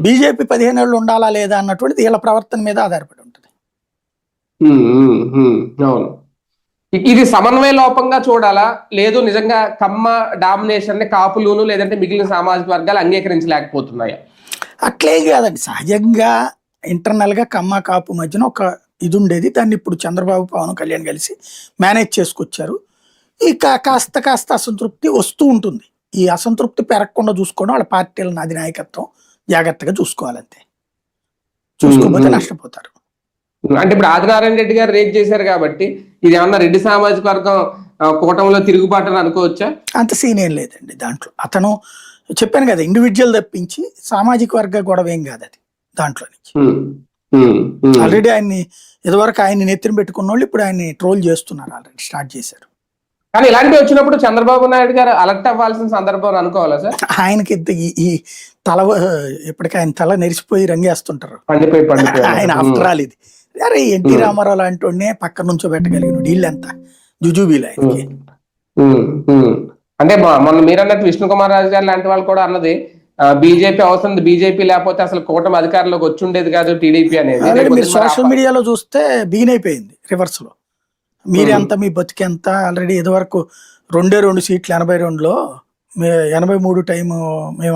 BJP 15 ఏళ్ళు ఉండాలా లేదా అన్నటువంటిది వీళ్ళ ప్రవర్తన మీద ఆధారపడి ఉంటుంది. అవును. ఇది సమన్వయ లోపంగా చూడాలా, లేదు నిజంగా కమ్మ డామినేషన్ ని కాపులును లేదంటే మిగిలిన సామాజిక వర్గాలు అంగీకరించలేకపోతున్నాయా? అట్లే కాదండి, సహజంగా ఇంటర్నల్ గా కమ్మ కాపు మధ్యన ఒక ఇది ఉండేది. దాన్ని ఇప్పుడు చంద్రబాబు పవన్ కళ్యాణ్ కలిసి మేనేజ్ చేసుకొచ్చారు. ఇక కాస్త కాస్త అసంతృప్తి వస్తూ ఉంటుంది. ఈ అసంతృప్తి పెరగకుండా చూసుకోవడం వాళ్ళ పార్టీల అధినాయకత్వం జాగ్రత్తగా చూసుకోవాలంతే. చూసుకోకపోతే నష్టపోతారు. అంటే ఇప్పుడు ఆదినారాయణ రెడ్డి గారు రేట్ చేశారు కాబట్టి ఇది ఏమన్నా రెడ్డి సామాజిక వర్గం కూటమిలో తిరుగుబాటు అని అనుకోవచ్చా? అంత సీన్ ఏం లేదండి దాంట్లో. అతను చెప్పాను కదా, ఇండివిజువల్ తప్పించి సామాజిక వర్గ గొడవ ఏం కాదు అది దాంట్లో నుంచి. ఆల్రెడీ ఆయన్ని ఇదివరకు ఆయన్ని నెత్తిన పెట్టుకున్న వాళ్ళు ఇప్పుడు ఆయన్ని ట్రోల్ చేస్తున్నారు, ఆల్రెడీ స్టార్ట్ చేశారు. కానీ ఇలాంటివి వచ్చినప్పుడు చంద్రబాబు నాయుడు గారు అలర్ట్ అవ్వాల్సిన సందర్భం అనుకోవాలా సార్? ఆయనకి ఈ తల ఇప్పటికీ ఆయన తల నెరిసిపోయి రంగేస్తుంటారు ఆయన. ఆఫ్టర్ ఆల్ ఇది అరే ఎన్టీ రామారావు లాంటి వాడినే పక్క నుంచో పెట్టగలిగిన వీళ్ళంతా జుజుబీలు ఆయనకి. అంటే మొన్న మీరన్నట్టు విష్ణు కుమార్ రాజు గారు లాంటి వాళ్ళు కూడా అన్నది బీజేపీ అవసరం, బీజేపీ లేకపోతే అసలు కూటమి అధికారంలోకి వచ్చి ఉండేది కాదు టీడీపీ అనేది. మీరు సోషల్ మీడియాలో చూస్తే బిగిన్ అయిపోయింది రివర్స్ లో. మీరెంత మీ బతికెంత ఆల్రెడీ ఇదివరకు 2 సీట్లు 82లో 83 టైం మేము